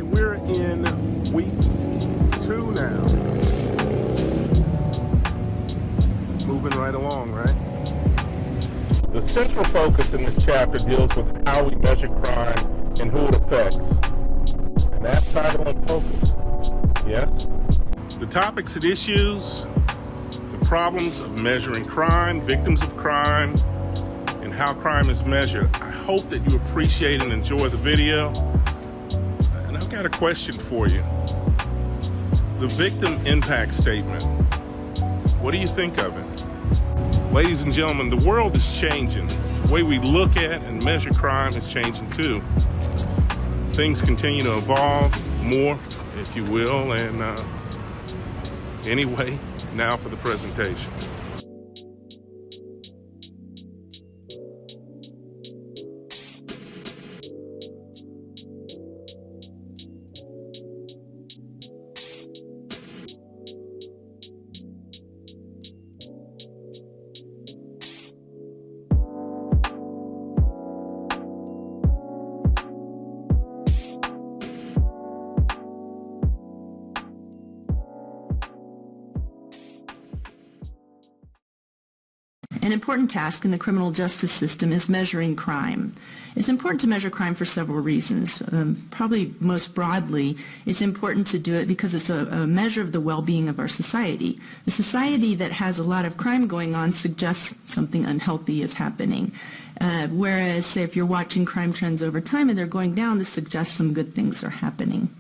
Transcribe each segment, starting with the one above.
right, we're in week 2 now. Moving right along, right? The central focus in this chapter deals with how we measure crime and who it affects. And that title and focus, yes? The topics and issues, the problems of measuring crime, victims of crime, and how crime is measured. I hope that you appreciate and enjoy the video. And I've got a question for you. The victim impact statement. What do you think of it? Ladies and gentlemen, the world is changing. The way we look at and measure crime is changing too. Things continue to evolve, morph, if you will, and anyway, now for the presentation. An important task in the criminal justice system is measuring crime. It's important to measure crime for several reasons. Probably most broadly, it's important to do it because it's a measure of the well-being of our society. A society that has a lot of crime going on suggests something unhealthy is happening. Whereas, say, if you're watching crime trends over time and they're going down, this suggests some good things are happening.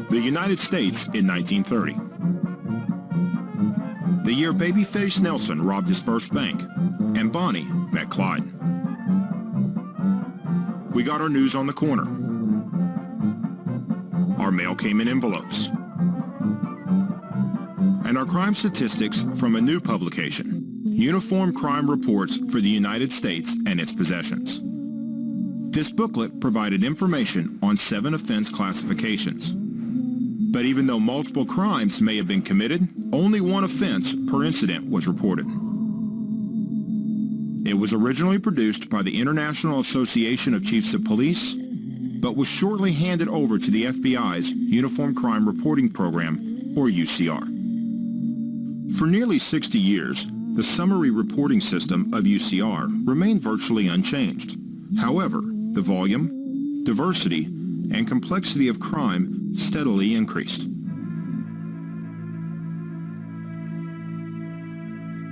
The United States in 1930. The year Babyface Nelson robbed his first bank, and Bonnie met Clyde. We got our news on the corner. Our mail came in envelopes. And our crime statistics from a new publication, Uniform Crime Reports for the United States and its Possessions. This booklet provided information on 7 offense classifications. But even though multiple crimes may have been committed, only 1 offense per incident was reported. It was originally produced by the International Association of Chiefs of Police, but was shortly handed over to the FBI's Uniform Crime Reporting Program, or UCR. For nearly 60 years, the summary reporting system of UCR remained virtually unchanged. However, the volume, diversity, and complexity of crime steadily increased.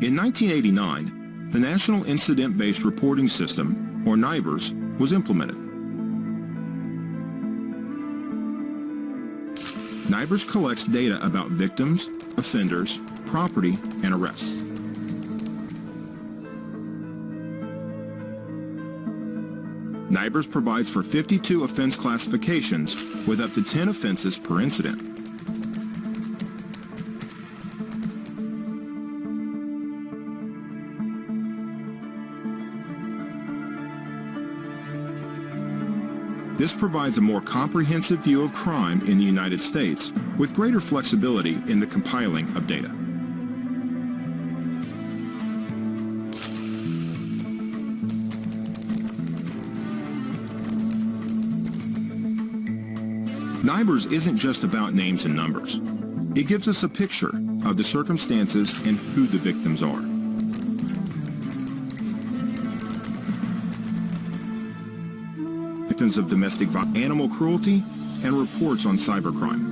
In 1989, the National Incident-Based Reporting System, or NIBRS, was implemented. NIBRS collects data about victims, offenders, property, and arrests. NIBRS provides for 52 offense classifications with up to 10 offenses per incident. This provides a more comprehensive view of crime in the United States with greater flexibility in the compiling of data. NIBRS isn't just about names and numbers. It gives us a picture of the circumstances and who the victims are. Victims of domestic violence, animal cruelty, and reports on cybercrime.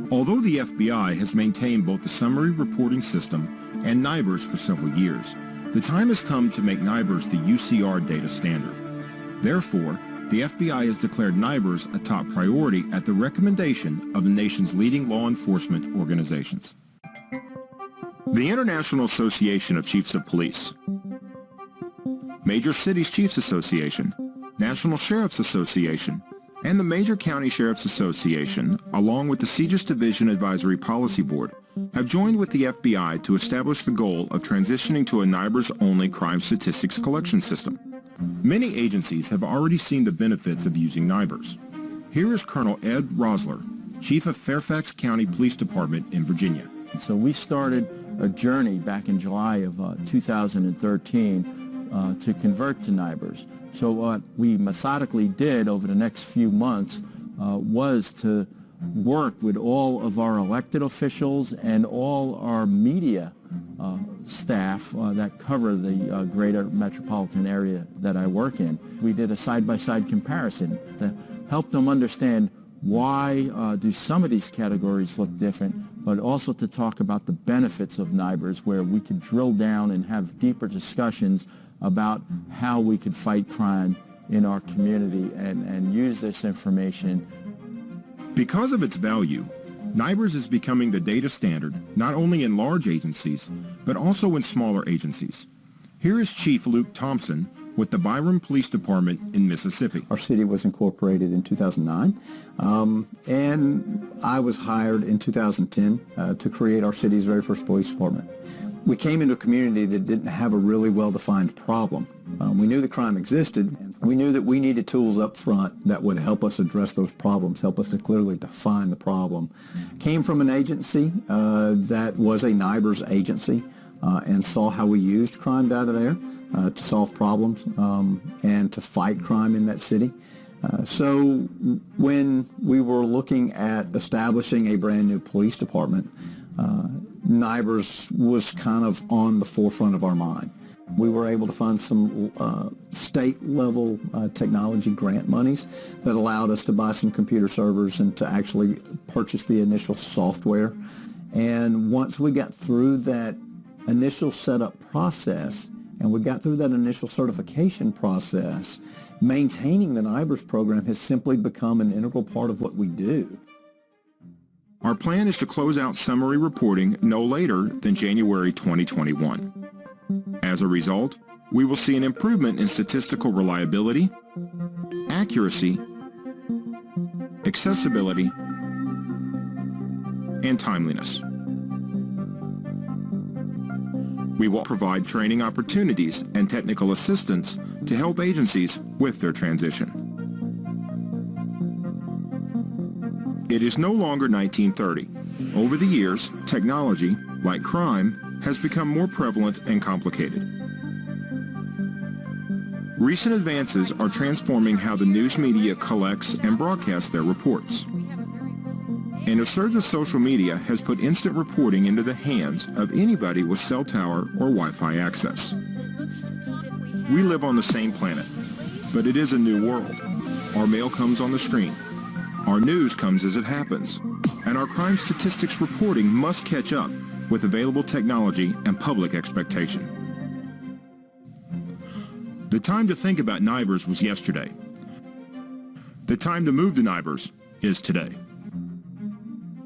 Although the FBI has maintained both the summary reporting system and NIBRS for several years, the time has come to make NIBRS the UCR data standard. Therefore, the FBI has declared NIBRS a top priority at the recommendation of the nation's leading law enforcement organizations. The International Association of Chiefs of Police, Major Cities Chiefs Association, National Sheriff's Association, and the Major County Sheriff's Association, along with the CRIJ Division Advisory Policy Board, have joined with the FBI to establish the goal of transitioning to a NIBRS-only crime statistics collection system. Many agencies have already seen the benefits of using NIBRS. Here is Colonel Ed Rosler, Chief of Fairfax County Police Department in Virginia. So we started a journey back in July of 2013 to convert to NIBRS. So what we methodically did over the next few months was to work with all of our elected officials and all our media staff that cover the greater metropolitan area that I work in. We did a side-by-side comparison to help them understand why do some of these categories look different, but also to talk about the benefits of NIBRS, where we could drill down and have deeper discussions about how we could fight crime in our community and use this information. Because of its value, NIBRS is becoming the data standard not only in large agencies, but also in smaller agencies. Here is Chief Luke Thompson with the Byram Police Department in Mississippi. Our city was incorporated in 2009, and I was hired in 2010 to create our city's very first police department. We came into a community that didn't have a really well-defined problem. We knew the crime existed, and we knew that we needed tools up front that would help us address those problems, help us to clearly define the problem. Came from an agency that was a NIBRS agency and saw how we used crime data there to solve problems and to fight crime in that city. So when we were looking at establishing a brand new police department, NIBRS was kind of on the forefront of our mind. We were able to find some state-level technology grant monies that allowed us to buy some computer servers and to actually purchase the initial software. And once we got through that initial setup process and we got through that initial certification process, maintaining the NIBRS program has simply become an integral part of what we do. Our plan is to close out summary reporting no later than January 2021. As a result, we will see an improvement in statistical reliability, accuracy, accessibility, and timeliness. We will provide training opportunities and technical assistance to help agencies with their transition. It is no longer 1930. Over the years, technology, like crime, has become more prevalent and complicated. Recent advances are transforming how the news media collects and broadcasts their reports. And a surge of social media has put instant reporting into the hands of anybody with cell tower or Wi-Fi access. We live on the same planet, but it is a new world. Our mail comes on the screen. Our news comes as it happens. And our crime statistics reporting must catch up with available technology and public expectation. The time to think about NIBRS was yesterday. The time to move to NIBRS is today.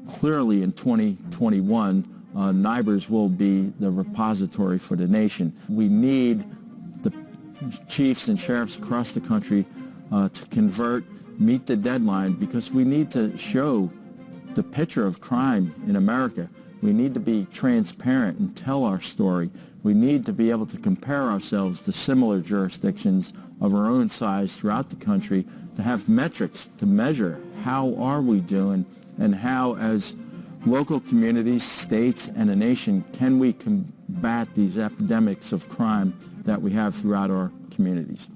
Clearly in 2021, NIBRS will be the repository for the nation. We need the chiefs and sheriffs across the country to convert, meet the deadline, because we need to show the picture of crime in America. We need to be transparent and tell our story. We need to be able to compare ourselves to similar jurisdictions of our own size throughout the country, to have metrics to measure how are we doing and how, as local communities, states, and a nation, can we combat these epidemics of crime that we have throughout our communities.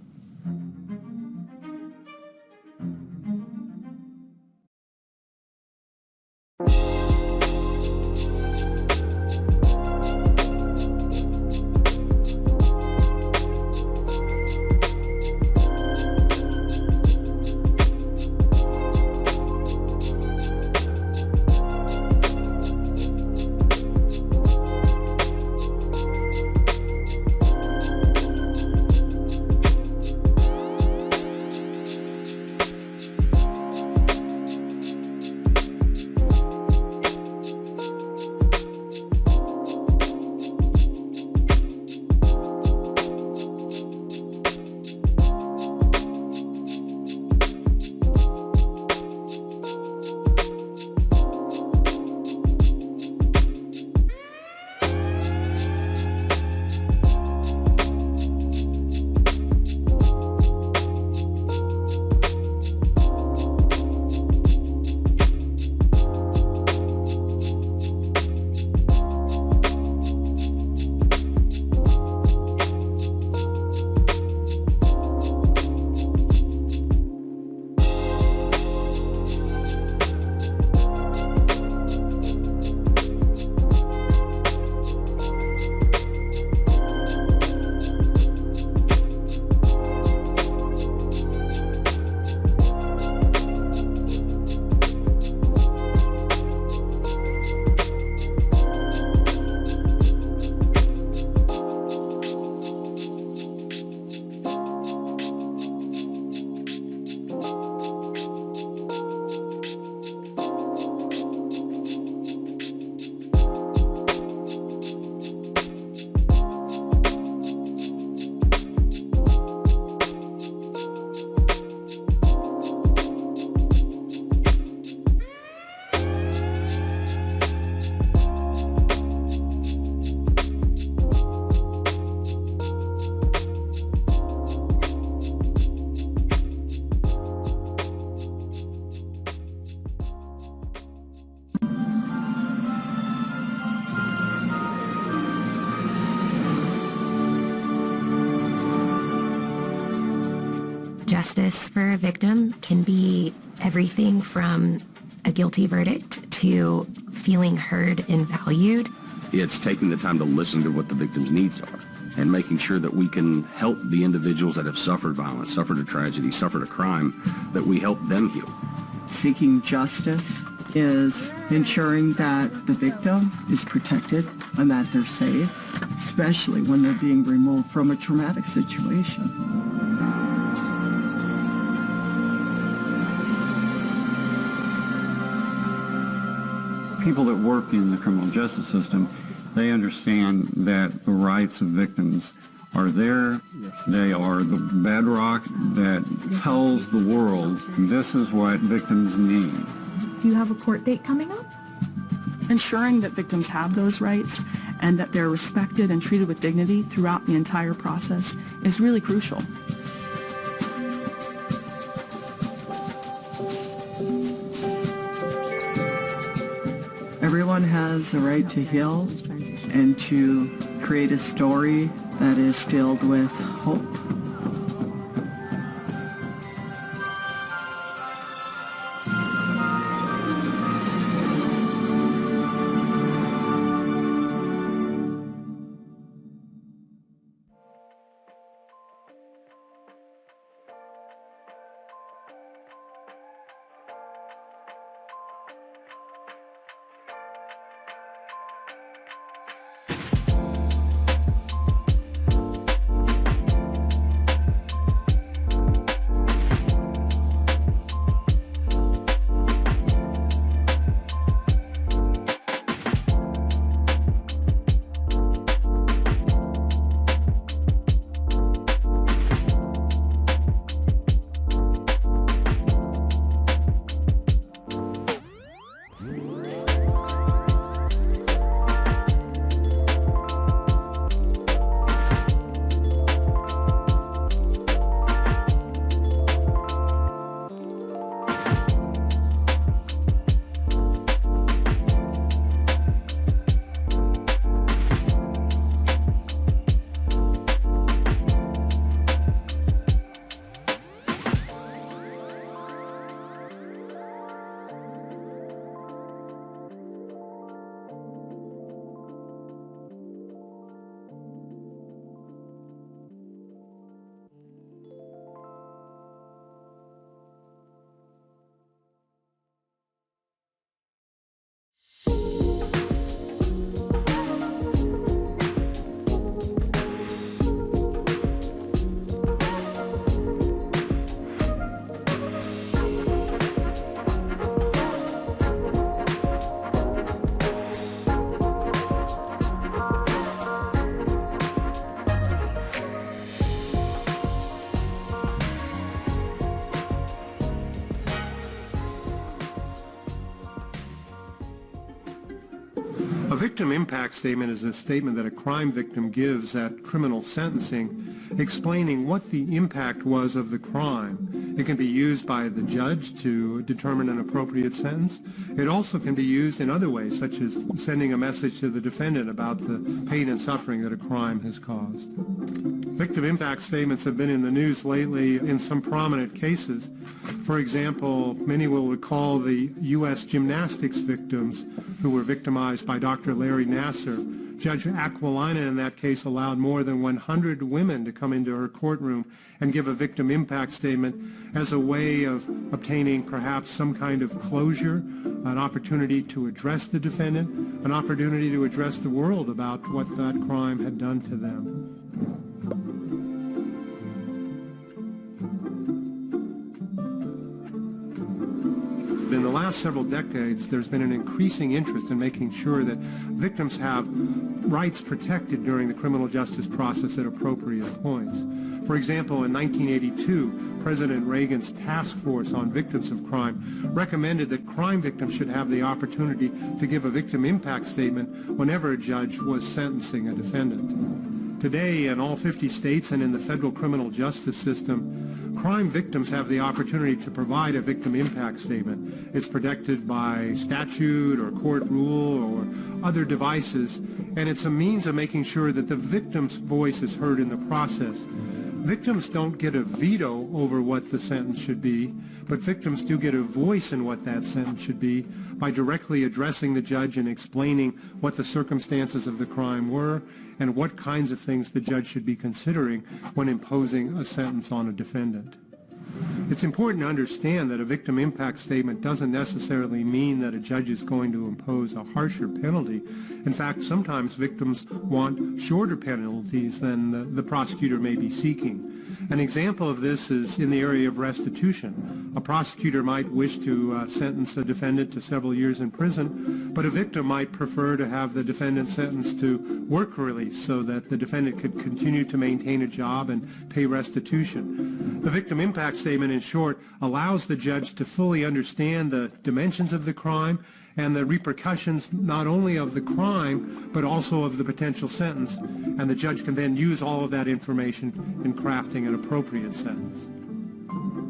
Justice for a victim can be everything from a guilty verdict to feeling heard and valued. It's taking the time to listen to what the victim's needs are and making sure that we can help the individuals that have suffered violence, suffered a tragedy, suffered a crime, that we help them heal. Seeking justice is ensuring that the victim is protected and that they're safe, especially when they're being removed from a traumatic situation. People that work in the criminal justice system, they understand that the rights of victims are there. They are the bedrock that tells the world this is what victims need. Do you have a court date coming up? Ensuring that victims have those rights and that they're respected and treated with dignity throughout the entire process is really crucial. Everyone has a right to heal and to create a story that is filled with hope. A victim impact statement is a statement that a crime victim gives at criminal sentencing explaining what the impact was of the crime. It can be used by the judge to determine an appropriate sentence. It also can be used in other ways, such as sending a message to the defendant about the pain and suffering that a crime has caused. Victim impact statements have been in the news lately in some prominent cases. For example, many will recall the U.S. gymnastics victims who were victimized by Dr. Larry Nassar. Judge Aquilina in that case allowed more than 100 women to come into her courtroom and give a victim impact statement as a way of obtaining perhaps some kind of closure, an opportunity to address the defendant, an opportunity to address the world about what that crime had done to them. In the last several decades, there's been an increasing interest in making sure that victims have rights protected during the criminal justice process at appropriate points. For example, in 1982, President Reagan's task force on victims of crime recommended that crime victims should have the opportunity to give a victim impact statement whenever a judge was sentencing a defendant. Today, in all 50 states and in the federal criminal justice system, crime victims have the opportunity to provide a victim impact statement. It's protected by statute or court rule or other devices, and it's a means of making sure that the victim's voice is heard in the process. Victims don't get a veto over what the sentence should be, but victims do get a voice in what that sentence should be by directly addressing the judge and explaining what the circumstances of the crime were and what kinds of things the judge should be considering when imposing a sentence on a defendant. It's important to understand that a victim impact statement doesn't necessarily mean that a judge is going to impose a harsher penalty. In fact, sometimes victims want shorter penalties than the prosecutor may be seeking. An example of this is in the area of restitution. A prosecutor might wish to sentence a defendant to several years in prison, but a victim might prefer to have the defendant sentenced to work release so that the defendant could continue to maintain a job and pay restitution. The victim impact statement, in short, allows the judge to fully understand the dimensions of the crime and the repercussions not only of the crime but also of the potential sentence, and the judge can then use all of that information in crafting an appropriate sentence.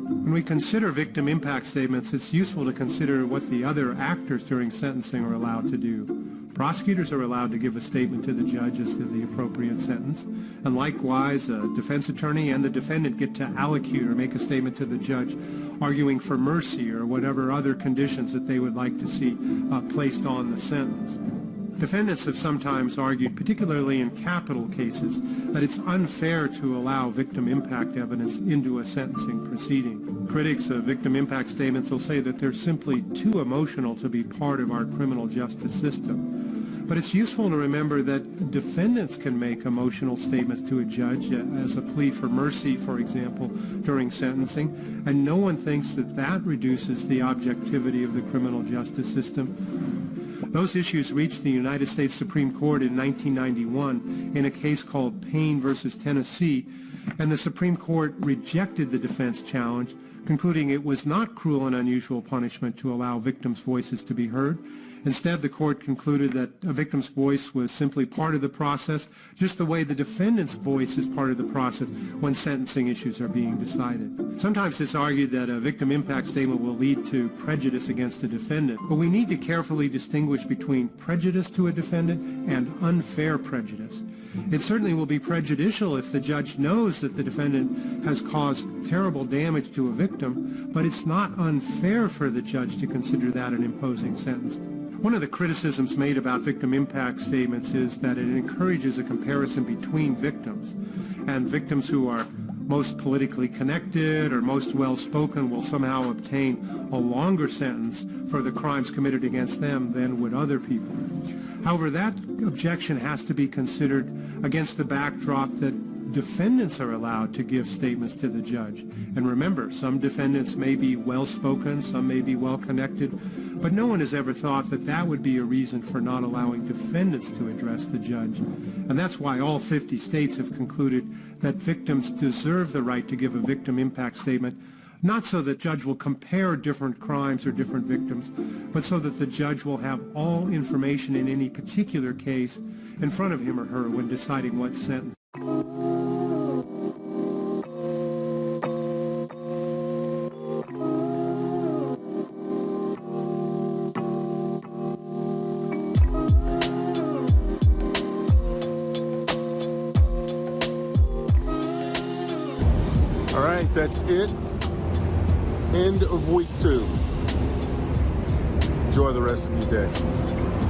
When we consider victim impact statements, it's useful to consider what the other actors during sentencing are allowed to do. Prosecutors are allowed to give a statement to the judge as to the appropriate sentence, and likewise a defense attorney and the defendant get to allocute or make a statement to the judge arguing for mercy or whatever other conditions that they would like to see placed on the sentence. Defendants have sometimes argued, particularly in capital cases, that it's unfair to allow victim impact evidence into a sentencing proceeding. Critics of victim impact statements will say that they're simply too emotional to be part of our criminal justice system. But it's useful to remember that defendants can make emotional statements to a judge as a plea for mercy, for example, during sentencing, and no one thinks that that reduces the objectivity of the criminal justice system. Those issues reached the United States Supreme Court in 1991 in a case called Payne versus Tennessee, and the Supreme Court rejected the defense challenge, concluding it was not cruel and unusual punishment to allow victims' voices to be heard. Instead, the court concluded that a victim's voice was simply part of the process, just the way the defendant's voice is part of the process when sentencing issues are being decided. Sometimes it's argued that a victim impact statement will lead to prejudice against the defendant, but we need to carefully distinguish between prejudice to a defendant and unfair prejudice. It certainly will be prejudicial if the judge knows that the defendant has caused terrible damage to a victim, but it's not unfair for the judge to consider that an imposing sentence. One of the criticisms made about victim impact statements is that it encourages a comparison between victims, and victims who are most politically connected or most well-spoken will somehow obtain a longer sentence for the crimes committed against them than would other people. However, that objection has to be considered against the backdrop that defendants are allowed to give statements to the judge. And remember, some defendants may be well-spoken, some may be well-connected, but no one has ever thought that that would be a reason for not allowing defendants to address the judge. And that's why all 50 states have concluded that victims deserve the right to give a victim impact statement, not so that judge will compare different crimes or different victims, but so that the judge will have all information in any particular case in front of him or her when deciding what sentence. All right, that's it. End of week 2. Enjoy the rest of your day.